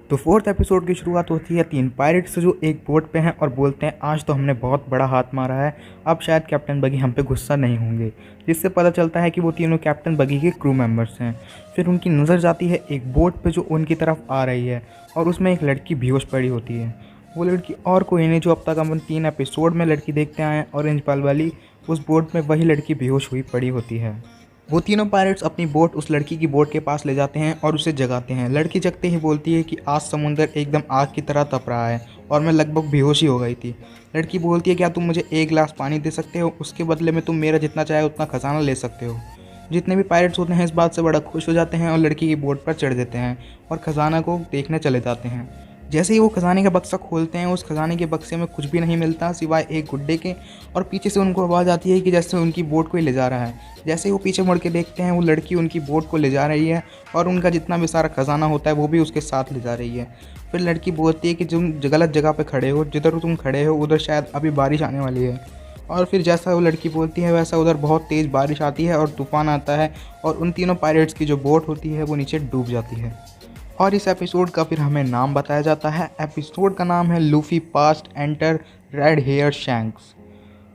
तो fourth episode की शुरुआत होती है तीन पायरेट्स से जो एक बोट पे हैं और बोलते हैं आज तो हमने बहुत बड़ा हाथ मारा है, अब शायद कैप्टन बगी हम पे गुस्सा नहीं होंगे। जिससे पता चलता है कि वो तीनों कैप्टन बगी के क्रू मेंबर्स हैं। फिर उनकी नज़र जाती है एक बोट पे जो उनकी तरफ आ रही है और उसमें एक लड़की बेहोश पड़ी होती है। वो लड़की और कोई नहीं जो अब तक हम 3 एपिसोड में लड़की देखते आए हैं, ऑरेंज बाल वाली। उस बोट में वही लड़की बेहोश हुई पड़ी होती है। वो तीनों पायरेट्स अपनी बोट उस लड़की की बोट के पास ले जाते हैं और उसे जगाते हैं। लड़की जगते ही बोलती है कि आज समुंदर एकदम आग की तरह तप रहा है और मैं लगभग बेहोश ही हो गई थी। लड़की बोलती है क्या तुम मुझे एक गिलास पानी दे सकते हो, उसके बदले में तुम मेरा जितना चाहे उतना खजाना ले सकते हो। जितने भी पायरेट्स होते हैं इस बात से बड़ा खुश हो जाते हैं और लड़की की बोट पर चढ़ देते हैं और खजाना को देखने चले जाते हैं। जैसे ही वो खजाने का बक्सा खोलते हैं उस खजाने के बक्से में कुछ भी नहीं मिलता सिवाय एक गुड्डे के, और पीछे से उनको आवाज़ आती है कि जैसे उनकी बोट को ही ले जा रहा है। जैसे ही वो पीछे मुड़ के देखते हैं वो लड़की उनकी बोट को ले जा रही है और उनका जितना भी सारा खजाना होता है वो भी उसके साथ ले जा रही है। फिर लड़की बोलती है कि तुम गलत जगह पर खड़े हो, जिधर तुम खड़े हो उधर शायद अभी बारिश आने वाली है। और फिर जैसा वो लड़की बोलती है वैसा उधर बहुत तेज़ बारिश आती है और तूफान आता है और उन तीनों पायरेट्स की जो बोट होती है वो नीचे डूब जाती है। और इस एपिसोड का फिर हमें नाम बताया जाता है। एपिसोड का नाम है Luffy past enter red hair Shanks.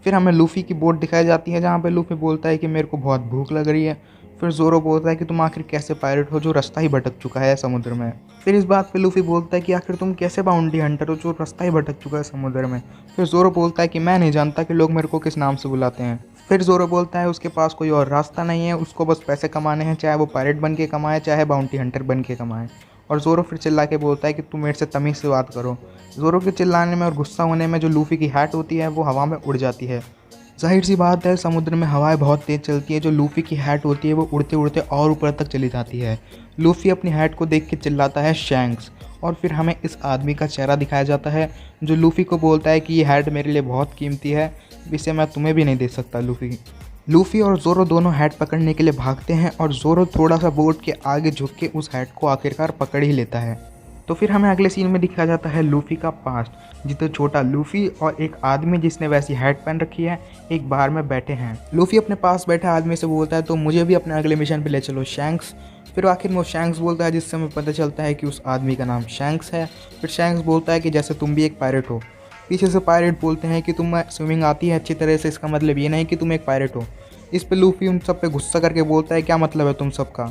फिर हमें लूफी की बोट दिखाई जाती है जहाँ पे लूफी बोलता है कि मेरे को बहुत भूख लग रही है। फिर जोरो बोलता है कि तुम आखिर कैसे पायरेट हो जो रास्ता ही भटक चुका है समुद्र में। फिर इस बात पे लूफी बोलता है कि आखिर तुम कैसे बाउंड्री हंटर हो जो रास्ता ही भटक चुका है समुद्र में। फिर जोरो बोलता है कि मैं नहीं जानता कि लोग मेरे को किस नाम से बुलाते हैं। फिर जोरो बोलता है उसके पास कोई और रास्ता नहीं है, उसको बस पैसे कमाने हैं, चाहे वो पायरेट बन के कमाए चाहे बाउंड्री हंटर बन के कमाए। और जोरो फिर चिल्ला के बोलता है कि तुम मेरे से तमीज़ से बात करो। जोरो के चिल्लाने में और गुस्सा होने में जो लूफी की हैट होती है वो हवा में उड़ जाती है। जाहिर सी बात है समुद्र में हवाएं बहुत तेज़ चलती है, जो लूफी की हैट होती है वो उड़ते उड़ते और ऊपर तक चली जाती है। लूफी अपनी हैट को देख के चिल्लाता है शैंक्स। और फिर हमें इस आदमी का चेहरा दिखाया जाता है जो लूफी को बोलता है कि ये हैट मेरे लिए बहुत कीमती है, इसे मैं तुम्हें भी नहीं दे सकता लूफी। लूफी और जोरो दोनों हैट पकड़ने के लिए भागते हैं और जोरो थोड़ा सा बोट के आगे झुक के उस हैट को आखिरकार पकड़ ही लेता है। तो फिर हमें अगले सीन में दिखाया जाता है लूफी का पास्ट, जिधर छोटा लूफी और एक आदमी जिसने वैसी हैट पहन रखी है एक बार में बैठे हैं। लूफी अपने पास बैठे आदमी से बोलता है तो मुझे भी अपने अगले मिशन पे ले चलो शैंक्स। फिर आखिर में वो शैंक्स बोलता है जिससे हमें पता चलता है कि उस आदमी का नाम शैंक्स है। फिर शैंक्स बोलता है कि जैसे तुम भी एक पायरेट हो। पीछे से पायरेट बोलते हैं कि तुम्हें स्विमिंग आती है अच्छी तरह से, इसका मतलब ये नहीं कि तुम एक पायरेट हो। इस पे लूफी उन सब पे गुस्सा करके बोलता है क्या मतलब है तुम सबका।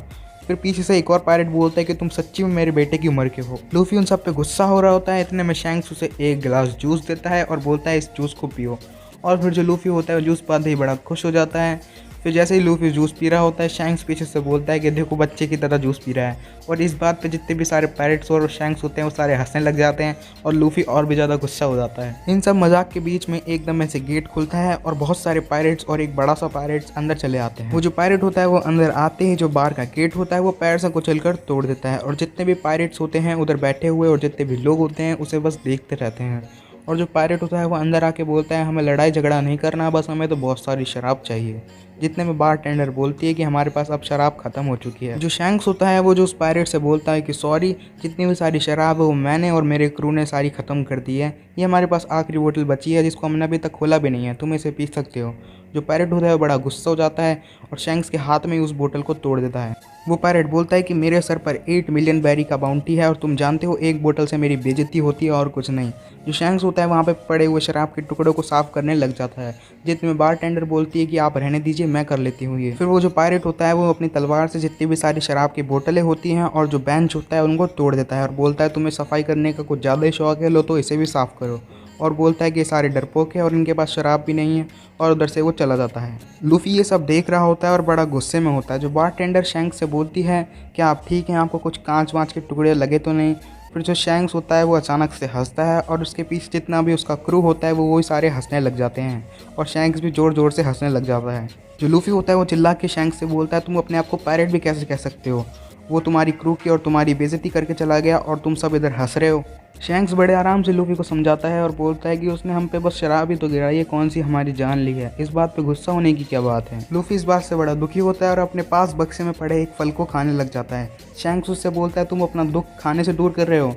फिर पीछे से एक और पायरेट बोलता है कि तुम सच्ची में मेरे बेटे की उम्र के हो। लूफी उन सब पे गुस्सा हो रहा होता है, इतने में शैंक्स उसे एक गिलास जूस देता है और बोलता है इस जूस को पियो। और फिर जो लूफी होता है वो जूस पाते ही बड़ा खुश हो जाता है। फिर जैसे ही लूफी जूस पी रहा होता है शैंक्स पीछे से बोलता है कि देखो बच्चे की तरह जूस पी रहा है। और इस बात पे जितने भी सारे पायरेट्स और शैंक्स होते हैं वो सारे हंसने लग जाते हैं और लूफी और भी ज़्यादा गुस्सा हो जाता है। इन सब मजाक के बीच में एकदम ऐसे गेट खुलता है और बहुत सारे पायरेट्स और एक बड़ा सा पायरेट्स अंदर चले आते हैं। वो जो पायरेट होता है वो अंदर आते ही जो बाहर का गेट होता है वो पैर से कुचलकर तोड़ देता है और जितने भी पायरेट्स होते हैं उधर बैठे हुए और जितने भी लोग होते हैं उसे बस देखते रहते हैं। और जो पायरेट होता है वो अंदर आके बोलता है हमें लड़ाई झगड़ा नहीं करना, बस हमें तो बहुत सारी शराब चाहिए। जितने में बार टेंडर बोलती है कि हमारे पास अब शराब खत्म हो चुकी है। जो शैंक्स होता है वो जो उस पायरेट से बोलता है कि सॉरी, जितनी भी सारी शराब है वो मैंने और मेरे क्रू ने सारी ख़त्म कर दी है, ये हमारे पास आखिरी बोतल बची है जिसको हमने अभी तक खोला भी नहीं है, तुम इसे पी सकते हो। जो पायरेट होता है वो बड़ा गुस्सा हो जाता है और शैंक्स के हाथ में ही उस बोतल को तोड़ देता है। वो पायरेट बोलता है कि मेरे सर पर 8 मिलियन बैरी का बाउंटी है और तुम जानते हो एक बोतल से मेरी बेइज्जती होती है और कुछ नहीं। जो शैंक्स होता है वहाँ पे पड़े हुए शराब के टुकड़ों को साफ करने लग जाता है, जितने बार टेंडर बोलती है कि आप रहने दीजिए मैं कर लेती हूँ ये। फिर वो जो पायरेट होता है वो अपनी तलवार से जितनी भी सारी शराब की बोतलें होती हैं और जो बेंच होता है उनको तोड़ देता है और बोलता है तुम्हें सफाई करने का कुछ ज़्यादा ही शौक है, लो तो इसे भी साफ़ करो। और बोलता है कि ये सारे डरपोक है और इनके पास शराब भी नहीं है और उधर से वो चला जाता है। लूफी ये सब देख रहा होता है और बड़ा गुस्से में होता है। जो बारटेंडर शैंक्स से बोलती है क्या आप ठीक हैं, आपको कुछ कांच वाँच के टुकड़े लगे तो नहीं। फिर जो शैंक्स होता है वो अचानक से हंसता है और उसके पीछे जितना भी उसका क्रू होता है वो वही सारे हंसने लग जाते हैं और शैंक्स भी ज़ोर ज़ोर से हंसने लग जाता है। जो लूफी होता है वो चिल्ला के शैंक्स से बोलता है तुम अपने आप को पायरेट भी कैसे कह सकते हो, वो तुम्हारी क्रू की और तुम्हारी बेइज्जती करके चला गया और तुम सब इधर हंस रहे हो। शैंक्स बड़े आराम से लूफी को समझाता है और बोलता है कि उसने हम पे बस शराब ही तो गिराई है, कौन सी हमारी जान ली है, इस बात पे गुस्सा होने की क्या बात है। लूफी इस बात से बड़ा दुखी होता है और अपने पास बक्से में पड़े एक फल को खाने लग जाता है। शैंक्स उससे बोलता है तुम अपना दुख खाने से दूर कर रहे हो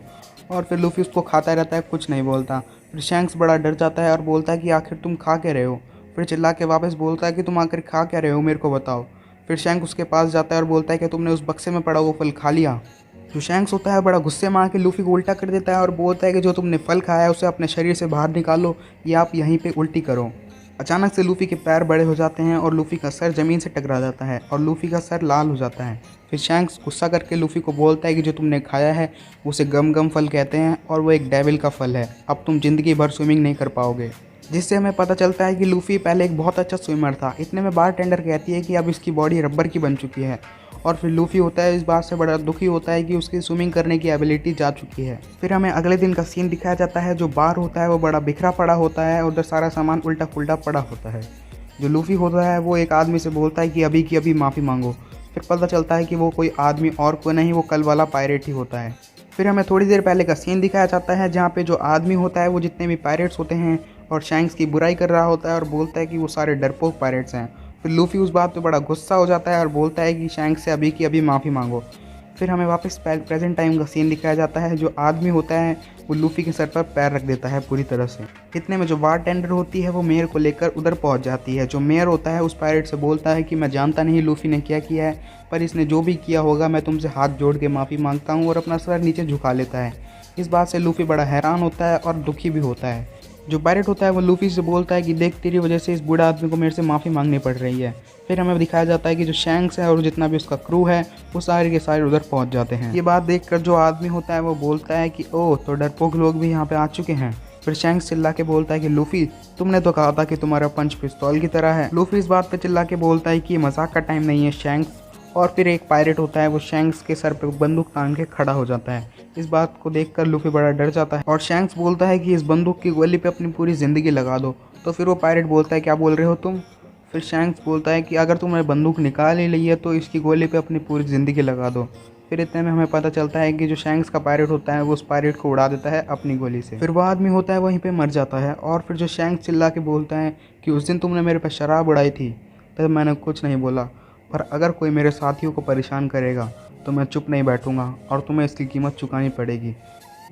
और फिर लूफी उसको खाता रहता है, कुछ नहीं बोलता। फिर शैंक्स बड़ा डर जाता है और बोलता है कि आखिर तुम खा क्या रहे हो। फिर चिल्ला के वापस बोलता है कि तुम आखिर खा क्या रहे हो मेरे को बताओ। फिर शैंक्स उसके पास जाता है और बोलता है कि तुमने उस बक्से में पड़ा वो फल खा लिया। जो शैंक्स होता है बड़ा गुस्से में आके लूफी को उल्टा कर देता है और बोलता है कि जो तुमने फल खाया है उसे अपने शरीर से बाहर निकालो, या आप यहीं पे उल्टी करो। अचानक से लूफी के पैर बड़े हो जाते हैं और लूफी का सर ज़मीन से टकरा जाता है और लूफी का सर लाल हो जाता है। फिर शैंक्स गुस्सा करके लूफी को बोलता है कि जो तुमने खाया है उसे गम गम फल कहते हैं और वो एक डेविल का फल है, अब तुम ज़िंदगी भर स्विमिंग नहीं कर पाओगे। जिससे हमें पता चलता है कि लूफी पहले एक बहुत अच्छा स्विमर था। इतने में बारटेंडर कहती है कि अब इसकी बॉडी रबर की बन चुकी है और फिर लूफी होता है इस बात से बड़ा दुखी होता है कि उसकी स्विमिंग करने की एबिलिटी जा चुकी है। फिर हमें अगले दिन का सीन दिखाया जाता है। जो बार होता है वो बड़ा बिखरा पड़ा होता है और उधर सारा सामान उल्टा पुल्टा पड़ा होता है। जो लूफी होता है वो एक आदमी से बोलता है कि अभी की अभी माफ़ी मांगो। फिर पता चलता है कि वो कोई आदमी और कोई नहीं, वो कल वाला पायरेट ही होता है। फिर हमें थोड़ी देर पहले का सीन दिखाया जाता है जहाँ पे जो आदमी होता है वो जितने भी पायरेट्स होते हैं और शैंक्स की बुराई कर रहा होता है और बोलता है कि वो सारे डरपोक पायरेट्स हैं। फिर लूफी उस बात पे बड़ा गुस्सा हो जाता है और बोलता है कि शैंक्स से अभी की अभी माफ़ी मांगो। फिर हमें वापस प्रेजेंट टाइम का सीन दिखाया जाता है। जो आदमी होता है वो लूफी के सर पर पैर रख देता है पूरी तरह से। इतने में जो बारटेंडर होती है वो मेयर को लेकर उधर पहुंच जाती है। जो मेयर होता है उस पायरेट से बोलता है कि मैं जानता नहीं लूफी ने क्या किया है, पर इसने जो भी किया होगा मैं तुमसे हाथ जोड़ के माफ़ी मांगता हूँ, और अपना सर नीचे झुका लेता है। इस बात से लूफी बड़ा हैरान होता है और दुखी भी होता है। जो पायरेट होता है वो लूफी से बोलता है कि देख तेरी वजह से इस बूढ़े आदमी को मेरे से माफ़ी मांगनी पड़ रही है। फिर हमें दिखाया जाता है कि जो शैंक्स है और जितना भी उसका क्रू है वो सारे के सारे उधर पहुंच जाते हैं। ये बात देखकर जो आदमी होता है वो बोलता है कि ओह, तो डरपोक लोग भी यहाँ पे आ चुके हैं। फिर शैंक्स चिल्ला के बोलता है कि लूफी, तुमने तो कहा था कि तुम्हारा पंच पिस्तौल की तरह है। लूफी इस बात पे चिल्ला के बोलता है कि मजाक का टाइम नहीं है शैंक्स। और फिर एक पायरेट होता है वो शैंक्स के सर पे बंदूक तान के खड़ा हो जाता है। इस बात को देखकर लूफी बड़ा डर जाता है और शैंक्स बोलता है कि इस बंदूक की गोली पे अपनी पूरी ज़िंदगी लगा दो। तो फिर वो पायरेट बोलता है क्या बोल रहे हो तुम। फिर शैंक्स बोलता है कि अगर तुमने बंदूक निकाल ही ली है तो इसकी गोली पे अपनी पूरी ज़िंदगी लगा दो। फिर इतने में हमें पता चलता है कि जो शैंक्स का पायरेट होता है वो उस पायरेट को उड़ा देता है अपनी गोली से। फिर वो आदमी होता है वहीं पे मर जाता है। और फिर जो शैंक्स चिल्ला के बोलता है कि उस दिन तुमने मेरे पे शराब उड़ाई थी, तब मैंने कुछ नहीं बोला, पर अगर कोई मेरे साथियों को परेशान करेगा तो मैं चुप नहीं बैठूंगा और तुम्हें इसकी कीमत चुकानी पड़ेगी।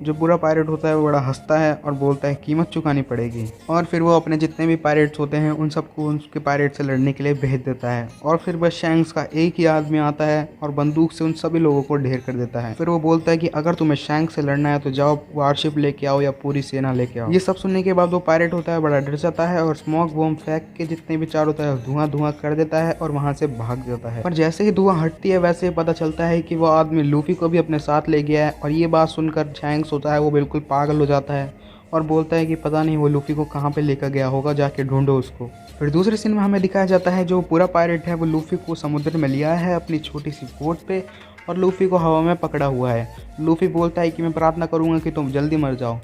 जो बुरा पायरेट होता है वो बड़ा हंसता है और बोलता है कीमत चुकानी पड़ेगी। और फिर वो अपने जितने भी पायरेट्स होते हैं उन सबको उसके पायरेट से लड़ने के लिए भेज देता है। और फिर बस शैंक्स का एक ही आदमी आता है और बंदूक से उन सभी लोगों को ढेर कर देता है। फिर वो बोलता है कि अगर तुम्हें शैंक्स से लड़ना है तो जाओ वारशिप लेके आओ या पूरी सेना लेके आओ। ये सब सुनने के बाद वो पायरेट होता है बड़ा डर जाता है और स्मोक बॉम्ब फेंक के जितने भी चारों तरफ धुआं धुआं कर देता है और वहाँ से भाग जाता है। पर जैसे ही धुआं हटती है वैसे ही पता चलता है कि वो आदमी लूफी को भी अपने साथ ले गया है। और ये बात सुनकर शैंक्स होता है वो बिल्कुल पागल हो जाता है और बोलता है कि पता नहीं वो लूफी को कहाँ पे लेकर गया होगा, जाके ढूंढो उसको। फिर दूसरे सीन में हमें दिखाया जाता है जो पूरा पायरेट है वो लूफी को समुद्र में लिया है अपनी छोटी सी बोट पे और लूफी को हवा में पकड़ा हुआ है। लूफी बोलता है कि मैं प्रार्थना करूँगा कि तुम जल्दी मर जाओ।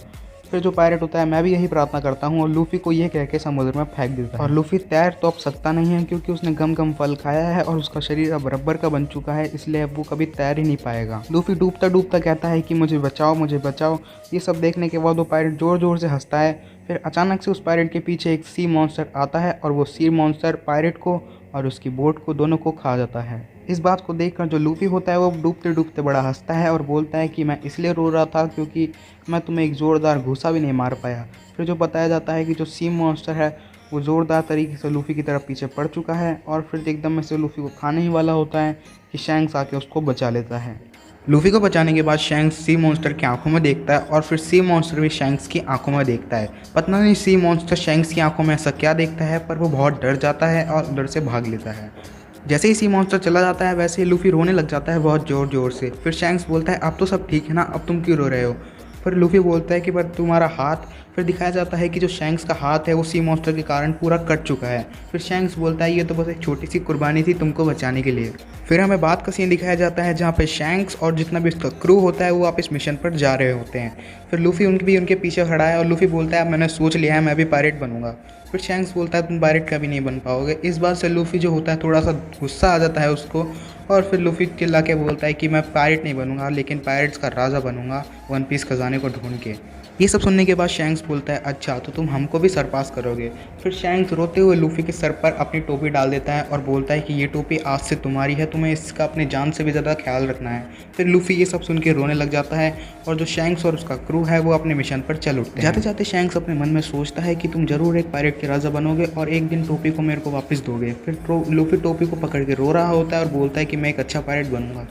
फिर जो पायरेट होता है मैं भी यही प्रार्थना करता हूँ और लूफी को ये कह के समुद्र में फेंक देता है। और लूफी तैर तो अब सकता नहीं है क्योंकि उसने गम गम फल खाया है और उसका शरीर अब रबर का बन चुका है, इसलिए अब वो कभी तैर ही नहीं पाएगा। लूफी डूबता डूबता कहता है कि मुझे बचाओ मुझे बचाओ। ये सब देखने के बाद वो पायरेट जोर जोर से हंसता है। फिर अचानक से उस पायरेट के पीछे एक सी मॉन्स्टर आता है और वो सी मॉन्स्टर पायरेट को और उसकी बोट को दोनों को खा जाता है। इस बात को देखकर जो लूफी होता है वो डूबते डूबते बड़ा हंसता है और बोलता है कि मैं इसलिए रो रहा था क्योंकि मैं तुम्हें एक ज़ोरदार घूसा भी नहीं मार पाया। फिर जो बताया जाता है कि जो सी मॉन्स्टर है वो ज़ोरदार तरीके से लूफी की तरफ पीछे पड़ चुका है और फिर एकदम में से लूफी को खाने ही वाला होता है कि शैंक्स आके उसको बचा लेता है। लूफी को बचाने के बाद शैंक्स सी मॉन्स्टर की आंखों में देखता है और फिर सी मॉन्स्टर भी शैंक्स की आंखों में देखता है। पता नहीं सी मॉन्स्टर शैंक्स की आंखों में ऐसा क्या देखता है, पर वो बहुत डर जाता है और उधर से भाग लेता है। जैसे ही सी मॉन्स्टर चला जाता है वैसे ही लूफी रोने लग जाता है बहुत ज़ोर ज़ोर से। फिर शैंक्स बोलता है अब तो सब ठीक है ना, अब तुम क्यों रो रहे हो। फिर लूफी बोलता है कि पर तुम्हारा हाथ। फिर दिखाया जाता है कि जो शैंक्स का हाथ है वो सी मॉन्स्टर के कारण पूरा कट चुका है। फिर शैंक्स बोलता है ये तो बस एक छोटी सी कुर्बानी थी तुमको बचाने के लिए। फिर हमें बात का सीन दिखाया जाता है जहाँ पे शैंक्स और जितना भी उसका क्रू होता है वो वापस मिशन पर जा रहे होते हैं। फिर लूफी उनके पीछे खड़ा है और लूफी बोलता है मैंने सोच लिया है मैं भी पायरेट बनूंगा। फिर शैंक्स बोलता है तुम पायरेट कभी नहीं बन पाओगे। इस बात से लूफी जो होता है थोड़ा सा गुस्सा आ जाता है उसको और फिर लूफी चिल्ला के बोलता है कि मैं पायरेट नहीं बनूंगा लेकिन पायरेट्स का राजा बनूंगा वन पीस खजाने को ढूंढ के। ये सब सुनने के बाद शैंक्स बोलता है अच्छा तो तुम हमको भी सरपास करोगे। फिर शैंक्स रोते हुए लूफी के सर पर अपनी टोपी डाल देता है और बोलता है कि ये टोपी आज से तुम्हारी है, तुम्हें इसका अपनी जान से भी ज़्यादा ख्याल रखना है। फिर लूफी ये सब सुन के रोने लग जाता है और जो शैंक्स और उसका क्रू है वो अपने मिशन पर चल उठते हैं। जाते जाते शैंक्स अपने मन में सोचता है कि तुम जरूर एक पायरेट के राजा बनोगे और एक दिन टोपी को मेरे को वापस दोगे। फिर लूफी टोपी को पकड़ के रो रहा होता है और बोलता है कि मैं एक अच्छा पायरेट बनूंगा।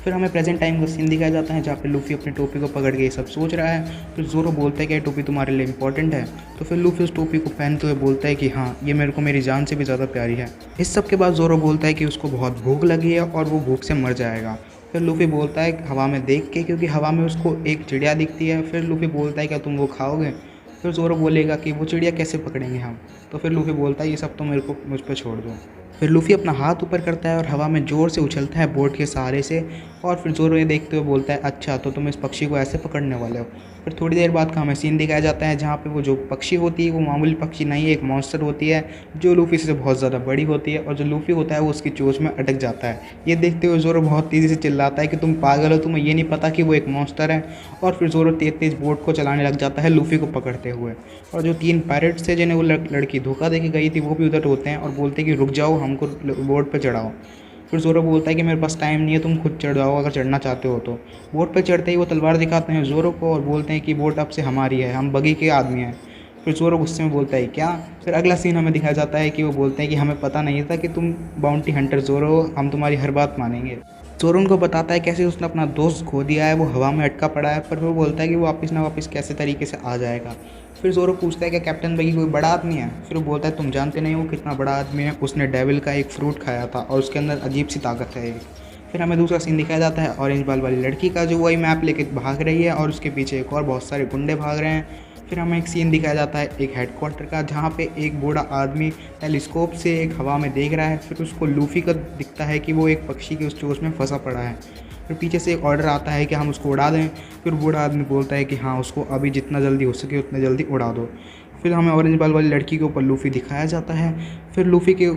फिर हमें प्रेजेंट टाइम का सीन दिखाया जाता है जहाँ पे लूफी अपनी टोपी को पकड़ के ये सब सोच रहा है। फिर जोरो बोलता है कि ये टोपी तुम्हारे लिए इंपॉर्टेंट है। तो फिर लूफी उस टोपी को पहनते हुए बोलता है कि हाँ, ये मेरे को मेरी जान से भी ज़्यादा प्यारी है। इस सब के बाद जोरो बोलता है कि उसको बहुत भूख लगी है और वो भूख से मर जाएगा। फिर लूफी बोलता है हवा में देख के, क्योंकि हवा में उसको एक चिड़िया दिखती है। फिर लूफी बोलता है क्या तुम वो खाओगे? फिर जोरो बोलेगा कि वो चिड़िया कैसे पकड़ेंगे हम। तो फिर लूफी बोलता है ये सब तो मेरे को मुझ पर छोड़ दो। फिर लूफी अपना हाथ ऊपर करता है और हवा में ज़ोर से उछलता है बोर्ड के सहारे से। और फिर जोरो ये देखते हुए बोलता है अच्छा, तो तुम इस पक्षी को ऐसे पकड़ने वाले हो। फिर थोड़ी देर बाद का हमें सीन दिखाया जाता है जहाँ पे वो जो पक्षी होती है वो मामूली पक्षी नहीं है, एक मॉन्स्टर होती है जो लूफी से बहुत ज़्यादा बड़ी होती है। और जो लूफी होता है वो उसकी चोंच में अटक जाता है। ये देखते हुए जोरो बहुत तेज़ी से चिल्लाता है कि तुम पागल हो, तुम्हें ये नहीं पता कि वो एक मॉन्स्टर है। और फिर जोरो तेज तेज बोट को चलाने लग जाता है लूफी को पकड़ते हुए। और जो 3 पायरेट्स थे जिन्हें वो लड़की धोखा दे के गई थी वो भी उधर होते हैं और बोलते हैं कि रुक जाओ, हमको बोट पे चढ़ाओ। फिर जोरो बोलता है कि मेरे पास टाइम नहीं है, तुम खुद चढ़ जाओ अगर चढ़ना चाहते हो तो। बोट पे चढ़ते ही वो तलवार दिखाते हैं जोरो को और बोलते हैं कि बोट अब से हमारी है, हम बगी के आदमी हैं। फिर जोरो गुस्से में बोलता है क्या? फिर अगला सीन हमें दिखाया जाता है कि वो बोलते हैं कि हमें पता नहीं था कि तुम बाउंटी हंटर जोरो हो, हम तुम्हारी हर बात मानेंगे। जोरो उनको बताता है कैसे उसने अपना दोस्त खो दिया है, वो हवा में अटका पड़ा है। पर वो बोलता है कि वो वापस ना वापस कैसे तरीके से आ जाएगा। फिर जोरो पूछता है कि कैप्टन बगी कोई बड़ा आदमी है? फिर वो बोलता है तुम जानते नहीं हो कितना बड़ा आदमी है, उसने डेविल का एक फ्रूट खाया था और उसके अंदर अजीब सी ताकत है एक। फिर हमें दूसरा सीन दिखाया जाता है ऑरेंज बाल वाली लड़की का, जो वही मैप लेके भाग रही है और उसके पीछे एक और बहुत सारे गुंडे भाग रहे हैं। फिर हमें एक सीन दिखाया जाता है एक हेडक्वार्टर का, जहाँ पे एक बूढ़ा आदमी टेलीस्कोप से एक हवा में देख रहा है। फिर उसको लूफी का दिखता है कि वो एक पक्षी के उस चोंच में फंसा पड़ा है। फिर पीछे से एक ऑर्डर आता है कि हम उसको उड़ा दें। फिर बूढ़ा आदमी बोलता है कि हाँ, उसको अभी जितना जल्दी हो सके उतने जल्दी उड़ा दो। फिर हमें ऑरेंज बाल वाली लड़की के ऊपर लूफी दिखाया जाता है। फिर लूफी के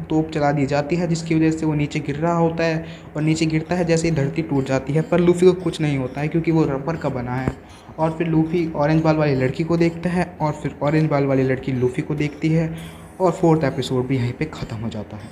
तोप चला दी जाती है जिसकी वजह से वो नीचे गिर रहा होता है और नीचे गिरता है जैसे ही धरती टूट जाती है। पर लूफी को कुछ नहीं होता है क्योंकि वो रबर का बना है। और फिर लूफी ऑरेंज बाल वाली लड़की को देखता है और फिर ऑरेंज बाल वाली लड़की लूफी को देखती है और 4th एपिसोड भी यहीं पे ख़त्म हो जाता है।